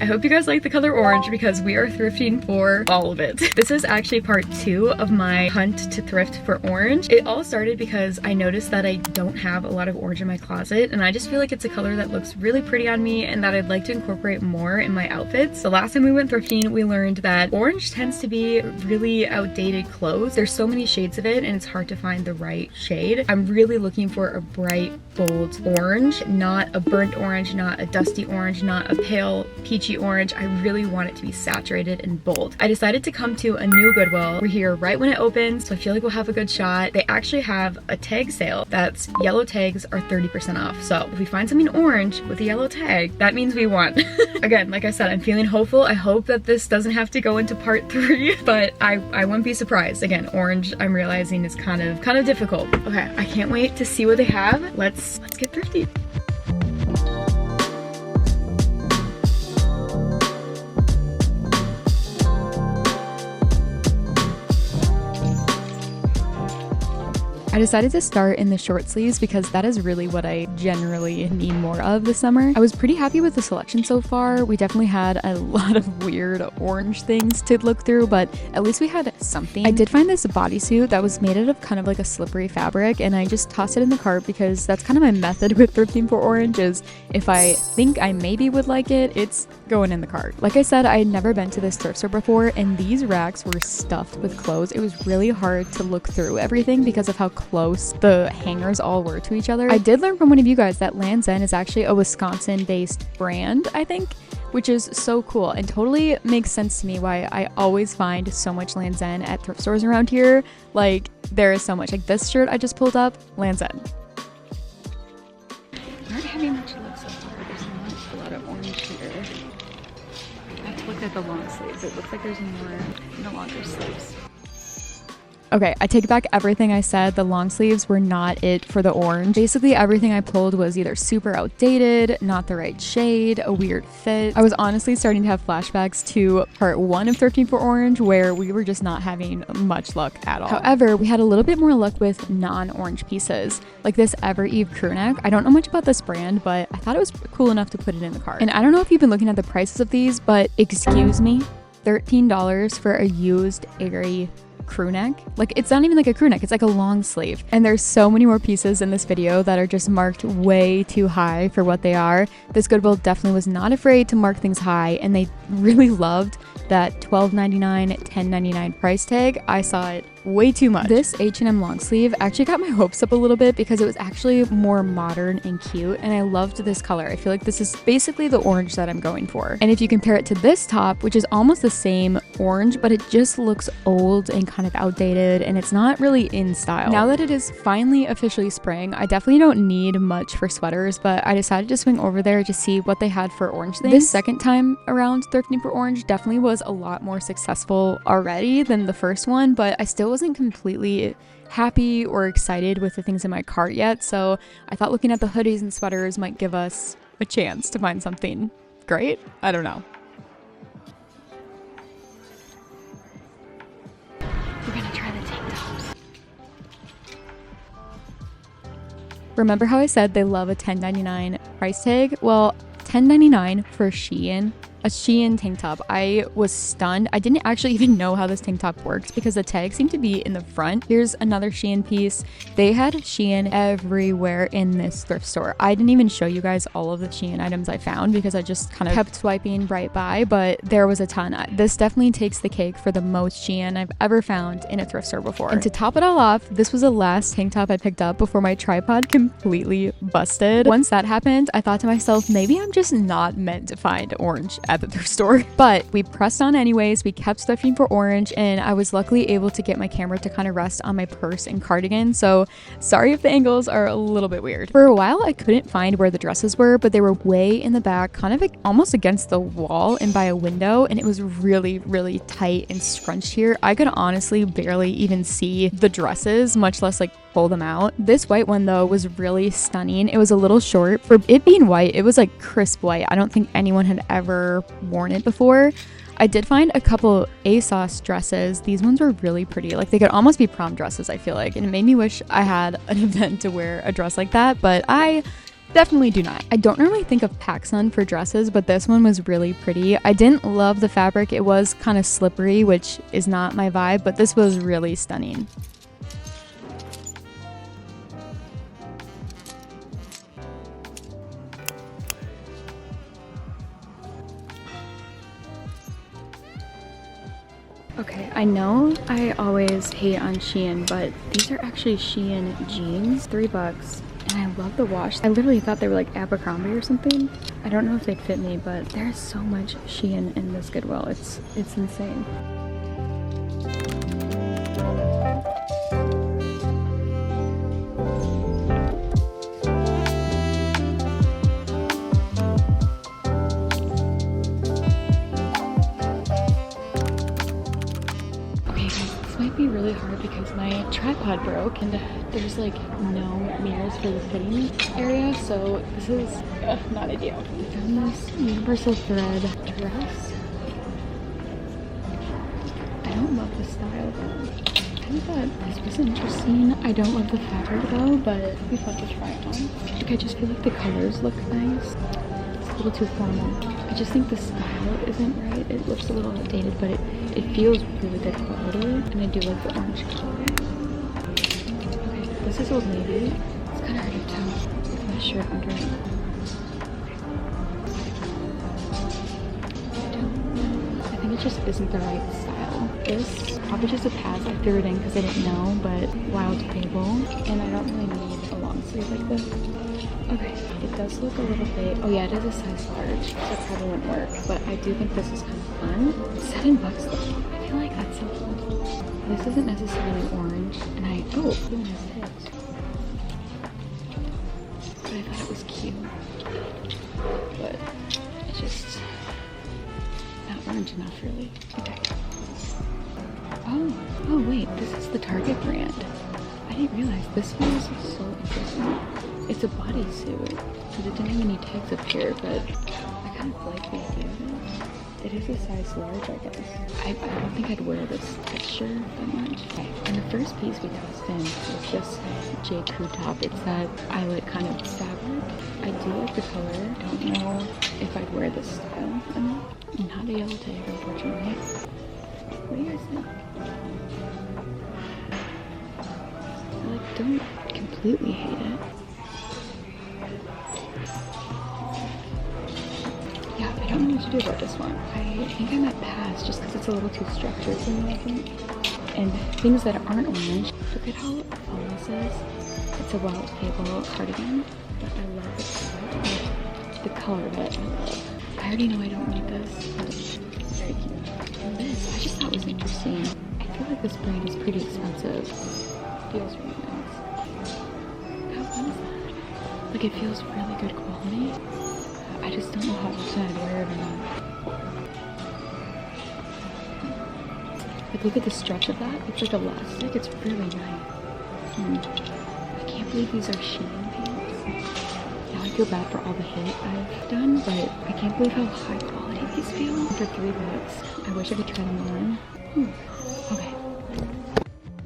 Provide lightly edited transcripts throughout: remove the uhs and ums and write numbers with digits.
I hope you guys like the color orange because we are thrifting for all of it. This is actually part 2 of my hunt to thrift for orange. It all started because I noticed that I don't have a lot of orange in my closet, and I just feel like it's a color that looks really pretty on me and that I'd like to incorporate more in my outfits. The last time we went thrifting, we learned that orange tends to be really outdated clothes. There's so many shades of it and it's hard to find the right shade. I'm really looking for a bright, bold orange, not a burnt orange, not a dusty orange, not a pale peachy orange. I really want it to be saturated and bold. I decided to come to a new Goodwill. We're here right when it opens, so I feel like we'll have a good shot. They actually have a tag sale that's yellow tags are 30% off. So if we find something orange with a yellow tag, that means we won. Again, like I said, I'm feeling hopeful. I hope that this doesn't have to go into part 3, but I wouldn't be surprised. Again, orange I'm realizing is kind of difficult. Okay, I can't wait to see what they have. Let's get thrifty. I decided to start in the short sleeves because that is really what I generally need more of this summer. I was pretty happy with the selection so far. We definitely had a lot of weird orange things to look through, but at least we had something. I did find this bodysuit that was made out of kind of like a slippery fabric, and I just tossed it in the cart because that's kind of my method with thrifting for orange is if I think I maybe would like it, it's going in the cart. Like I said, I had never been to this thrift store before, and these racks were stuffed with clothes. It was really hard to look through everything because of how close the hangers all were to each other. I did learn from one of you guys that Land's End is actually a Wisconsin-based brand, I think, which is so cool and totally makes sense to me why I always find so much Land's End at thrift stores around here. Like, there is so much. Like this shirt I just pulled up, Land's End. I'm not having much luck so far. There's not a lot of orange here. I have to look at the long sleeves. It looks like there's more in the longer sleeves. Okay, I take back everything I said. The long sleeves were not it for the orange. Basically, everything I pulled was either super outdated, not the right shade, a weird fit. I was honestly starting to have flashbacks to part 1 of thrifting for orange where we were just not having much luck at all. However, we had a little bit more luck with non-orange pieces, like this Ever Eve crew neck. I don't know much about this brand, but I thought it was cool enough to put it in the cart. And I don't know if you've been looking at the prices of these, but excuse me, $13 for a used Aerie crew neck. Like, it's not even like a crew neck, it's like a long sleeve. And there's so many more pieces in this video that are just marked way too high for what they are. This Goodwill definitely was not afraid to mark things high, and they really loved that $12.99, $10.99 price tag. I saw it way too much. This H&M long sleeve actually got my hopes up a little bit because it was actually more modern and cute, and I loved this color. I feel like this is basically the orange that I'm going for. And if you compare it to this top, which is almost the same orange, but it just looks old and kind of outdated, and it's not really in style. Now that it is finally officially spring, I definitely don't need much for sweaters, but I decided to swing over there to see what they had for orange things. This second time around thrifting for orange definitely was a lot more successful already than the first one, but I still wasn't completely happy or excited with the things in my cart yet, so I thought looking at the hoodies and sweaters might give us a chance to find something great. I don't know. We're gonna try the tank tops. Remember how I said they love a $10.99 price tag? Well, $10.99 for Shein. A Shein tank top. I was stunned. I didn't actually even know how this tank top works because the tags seemed to be in the front. Here's another Shein piece. They had Shein everywhere in this thrift store. I didn't even show you guys all of the Shein items I found because I just kind of kept swiping right by, but there was a ton. This definitely takes the cake for the most Shein I've ever found in a thrift store before. And to top it all off, this was the last tank top I picked up before my tripod completely busted. Once that happened, I thought to myself, maybe I'm just not meant to find orange at the thrift store. But we pressed on anyways. We kept thrifting for orange, and I was luckily able to get my camera to kind of rest on my purse and cardigan, so sorry if the angles are a little bit weird. For a while I couldn't find where the dresses were, but they were way in the back, kind of like almost against the wall and by a window, and it was really tight and scrunched here. I could honestly barely even see the dresses, much less like pull them out. This white one though was really stunning. It was a little short. For it being white, it was like crisp white. I don't think anyone had ever worn it before. I did find a couple ASOS dresses. These ones were really pretty. Like, they could almost be prom dresses, I feel like. And it made me wish I had an event to wear a dress like that, but I Definitely do not. I don't normally think of PacSun for dresses, but this one was really pretty. I didn't love the fabric. It was kind of slippery, which is not my vibe, but this was really stunning. Okay, I know I always hate on Shein, but these are actually Shein jeans, $3, and I love the wash. I literally thought they were like Abercrombie or something. I don't know if they'd fit me, but there's so much Shein in this Goodwill. It's insane. Be really hard because my tripod broke and there's like no mirrors for the fitting area, so this is not ideal. I found this universal thread dress. I don't love the style though. I thought this was interesting. I don't love the fabric though, but it'd be fun to try it on. Like, I just feel like the colors look nice. It's a little too formal. I just think the style isn't right. It looks a little outdated, but it feels really good quality, and I do like the orange color. Okay, this is Old Navy. It's kind of hard to tell with my shirt under it. I think it just isn't the right style. This probably just a pass. I threw it in because I didn't know, but Wild Fable, and I don't really need a long sleeve like this. Okay, it does look a little bit, oh yeah, it is a size large, so it probably wouldn't work, but I do think this is kind of fun. $7 though, I feel like that's so fun. This isn't necessarily orange, and blue has hits. But I thought it was cute. But it's just not orange enough really. Okay. Oh wait, this is the Target brand. I didn't realize this one is so interesting. It's a bodysuit, because it didn't have any tags up here, but I kind of like the idea of it. It is a size large, I guess. I don't think I'd wear this texture that much. Okay, and the first piece we tossed in was this J. Crew top. It's that eyelet kind of fabric. I do like the color. Don't know if I'd wear this style. Not a yellow tag, unfortunately. What do you guys think? I don't completely hate it. Yeah, I don't know what to do about this one. I think I might pass just because it's a little too structured for me, I think. And things that aren't orange. Look at how full this is. It's a Wild Fable cardigan, but I love the color. The color of it, I love. I already know I don't need this, but it's very cute. And this, I just thought was interesting. I feel like this brand is pretty expensive. Feels really nice. How fun is that? Like, it feels really good quality. I just don't know how often I'd wear it or not. Like, look at the stretch of that. It's like elastic. It's really nice. I can't believe these are Shein pants. Now I feel bad for all the hate I've done, but I can't believe how high quality these feel. For $3, I wish I could try them on. Okay.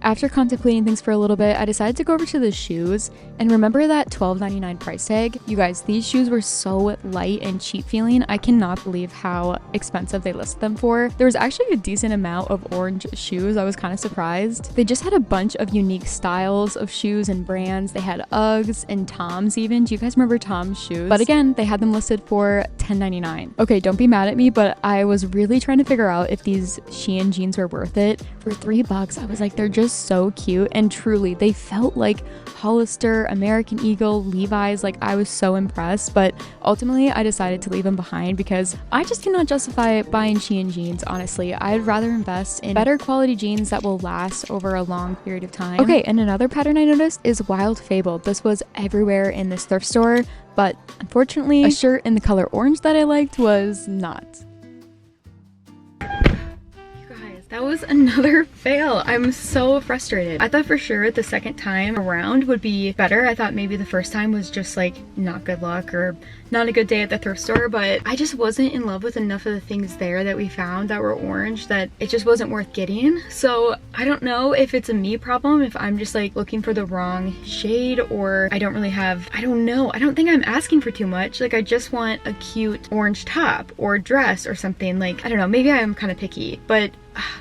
After contemplating things for a little bit, I decided to go over to the shoes, and remember that $12.99 price tag? You guys, these shoes were so light and cheap feeling. I cannot believe how expensive they listed them for. There was actually a decent amount of orange shoes. I was kind of surprised. They just had a bunch of unique styles of shoes and brands. They had Uggs and Toms even. Do you guys remember Tom's shoes? But again, they had them listed for $10.99. Okay, don't be mad at me, but I was really trying to figure out if these Shein jeans were worth it. For $3, I was like, they're just so cute, and truly they felt like Hollister, American Eagle, Levi's. Like, I was so impressed, but ultimately I decided to leave them behind because I just cannot justify buying Shein jeans. Honestly, I'd rather invest in better quality jeans that will last over a long period of time. Okay, and another pattern I noticed is Wild Fable. This was everywhere in this thrift store, but unfortunately a shirt in the color orange that I liked was not. That was another fail. I'm so frustrated. I thought for sure the second time around would be better. I thought maybe the first time was just like not good luck or not a good day at the thrift store, but I just wasn't in love with enough of the things there that we found that were orange that it just wasn't worth getting. So I don't know if it's a me problem, if I'm just like looking for the wrong shade, or I don't really have, I don't know. I don't think I'm asking for too much. Like I just want a cute orange top or dress or something. Like, I don't know, maybe I am kind of picky, but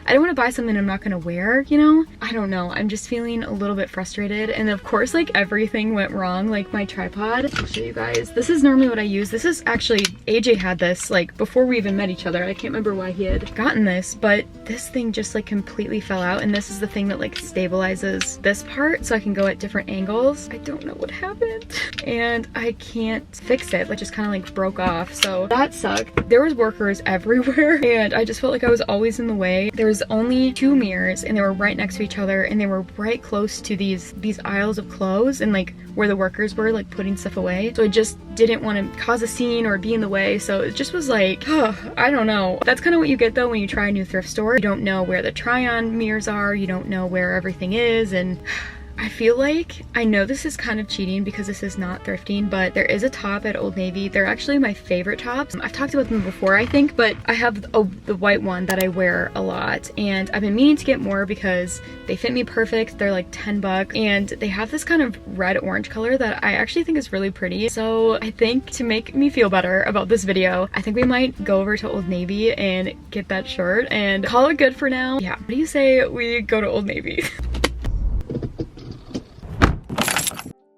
I don't want to buy something I'm not going to wear, you know? I don't know. I'm just feeling a little bit frustrated. And of course, like everything went wrong, like my tripod. I'll show you guys. This is normally what I use. This is actually, AJ had this like before we even met each other. I can't remember why he had gotten this, but this thing just like completely fell out. And this is the thing that like stabilizes this part so I can go at different angles. I don't know what happened and I can't fix it. It just kind of like broke off. So that sucked. There was workers everywhere and I just felt like I was always in the way. There was only 2 mirrors and they were right next to each other and they were right close to these aisles of clothes and like where the workers were like putting stuff away. So I just didn't want to cause a scene or be in the way. So it just was like, oh, I don't know. That's kind of what you get though when you try a new thrift store. You don't know where the try-on mirrors are. You don't know where everything is, and I feel like, I know this is kind of cheating because this is not thrifting, but there is a top at Old Navy. They're actually my favorite tops. I've talked about them before, I think, but I have the white one that I wear a lot, and I've been meaning to get more because they fit me perfect. They're like 10 bucks, and they have this kind of red-orange color that I actually think is really pretty. So I think to make me feel better about this video, I think we might go over to Old Navy and get that shirt and call it good for now. Yeah, what do you say we go to Old Navy?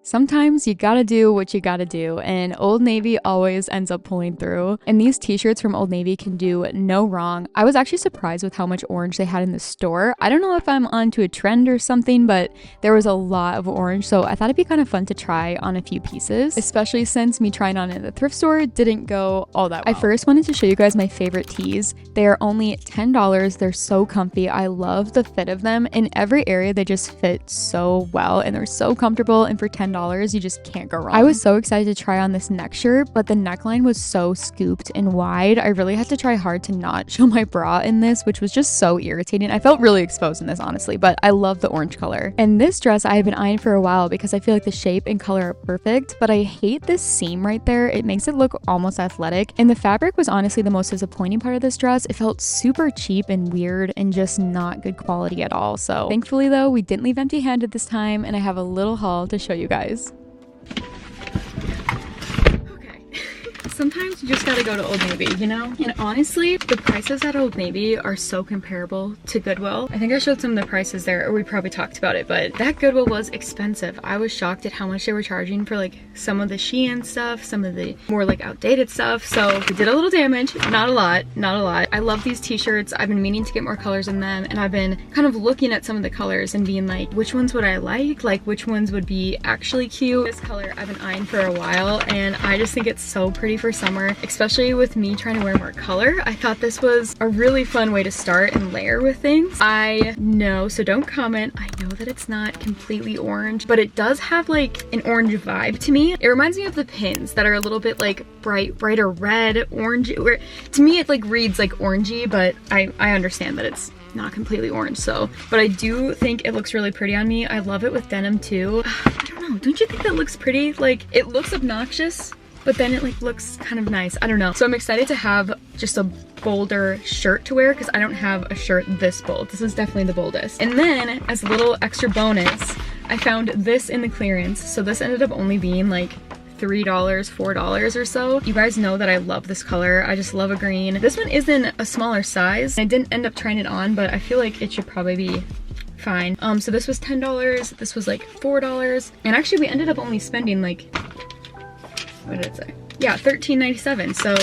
Sometimes you gotta do what you gotta do, and Old Navy always ends up pulling through. And these t-shirts from Old Navy can do no wrong. I was actually surprised with how much orange they had in the store. I don't know if I'm onto a trend or something, but there was a lot of orange, so I thought it'd be kind of fun to try on a few pieces, especially since me trying on it at the thrift store didn't go all that well. I first wanted to show you guys my favorite tees. They are only $10. They're so comfy. I love the fit of them. In every area, they just fit so well, and they're so comfortable, and for $10, you just can't go wrong. I was so excited to try on this neck shirt, but the neckline was so scooped and wide. I really had to try hard to not show my bra in this, which was just so irritating. I felt really exposed in this, honestly, but I love the orange color. And this dress I have been eyeing for a while because I feel like the shape and color are perfect, but I hate this seam right there. It makes it look almost athletic, and the fabric was honestly the most disappointing part of this dress. It felt super cheap and weird and just not good quality at all. So thankfully though, we didn't leave empty-handed this time, and I have a little haul to show you guys. Sometimes you just gotta go to Old Navy, you know? And honestly, the prices at Old Navy are so comparable to Goodwill. I think I showed some of the prices there, or we probably talked about it, but that Goodwill was expensive. I was shocked at how much they were charging for like some of the Shein stuff, some of the more like outdated stuff. So we did a little damage, not a lot, not a lot. I love these t-shirts. I've been meaning to get more colors in them, and I've been kind of looking at some of the colors and being like, which ones would I like which ones would be actually cute. This color I've been eyeing for a while, and I just think it's so pretty for summer, especially with me trying to wear more color. I thought this was a really fun way to start and layer with things. I know, so don't comment. I know that it's not completely orange, but it does have like an orange vibe to me. It reminds me of the pins that are a little bit like brighter red, orange. To me, it like reads like orangey, but I understand that it's not completely orange. So, but I do think it looks really pretty on me. I love it with denim too. I don't know. Don't you think that looks pretty? Like, it looks obnoxious, but then it like looks kind of nice. I don't know. So I'm excited to have just a bolder shirt to wear because I don't have a shirt this bold. This is definitely the boldest. And then as a little extra bonus, I found this in the clearance. So this ended up only being like $3, $4 or so. You guys know that I love this color. I just love a green. This one is in a smaller size. I didn't end up trying it on, but I feel like it should probably be fine. So this was $10. This was like $4. And actually we ended up only spending like, what did it say? Yeah, $13.97. So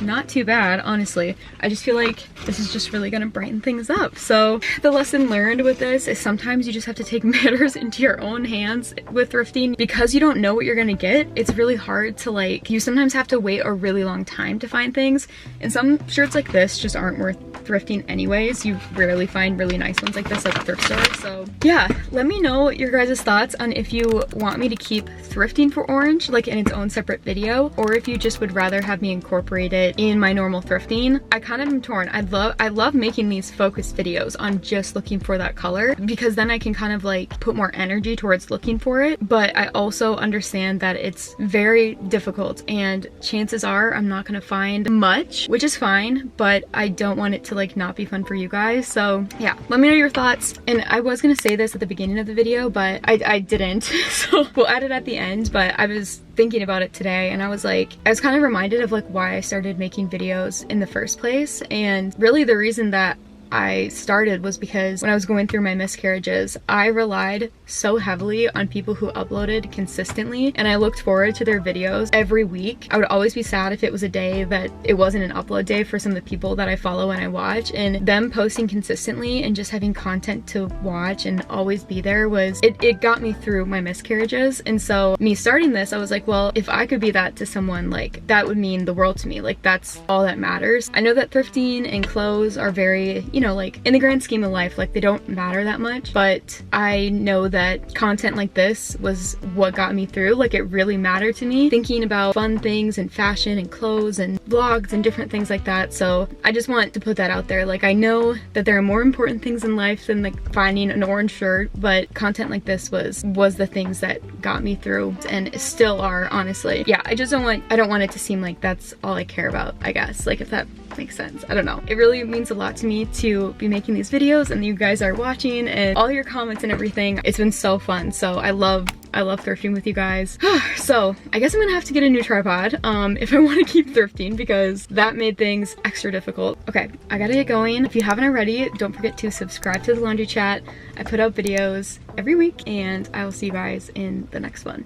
not too bad, honestly. I just feel like this is just really gonna brighten things up. So the lesson learned with this is sometimes you just have to take matters into your own hands with thrifting. Because you don't know what you're gonna get, it's really hard to like, you sometimes have to wait a really long time to find things. And some shirts like this just aren't worth thrifting anyways. You rarely find really nice ones like this at the thrift store. So yeah, let me know your guys' thoughts on if you want me to keep thrifting for orange like in its own separate video, or if you just would rather have me incorporate it it in my normal thrifting. I kind of am torn. I love making these focused videos on just looking for that color, because then I can kind of like put more energy towards looking for it. But I also understand that it's very difficult, and chances are I'm not gonna find much, which is fine, but I don't want it to like not be fun for you guys. So yeah, let me know your thoughts. And I was gonna say this at the beginning of the video, but I didn't. So we'll add it at the end. But I was thinking about it today, and I was kind of reminded of like why I started making videos in the first place. And really the reason that I started was because when I was going through my miscarriages, I relied so heavily on people who uploaded consistently, and I looked forward to their videos every week. I would always be sad if it was a day that it wasn't an upload day for some of the people that I follow and I watch, and them posting consistently and just having content to watch and always be there was, it got me through my miscarriages. And so me starting this, I was like, well, if I could be that to someone, like that would mean the world to me. Like that's all that matters. I know that thrifting and clothes are very, you know, like in the grand scheme of life, like they don't matter that much, but I know that content like this was what got me through. Like it really mattered to me, thinking about fun things and fashion and clothes and vlogs and different things like that. So I just want to put that out there. Like I know that there are more important things in life than like finding an orange shirt, but content like this was the things that got me through, and still are, honestly. Yeah, I don't want it to seem like that's all I care about, I guess, like if that makes sense. I don't know. It really means a lot to me to be making these videos, and you guys are watching and all your comments and everything. It's been so fun. So I love thrifting with you guys. So I guess I'm gonna have to get a new tripod if I want to keep thrifting, because that made things extra difficult. Okay, I gotta get going. If you haven't already, don't forget to subscribe to the laundry chat. I put out videos every week, and I will see you guys in the next one.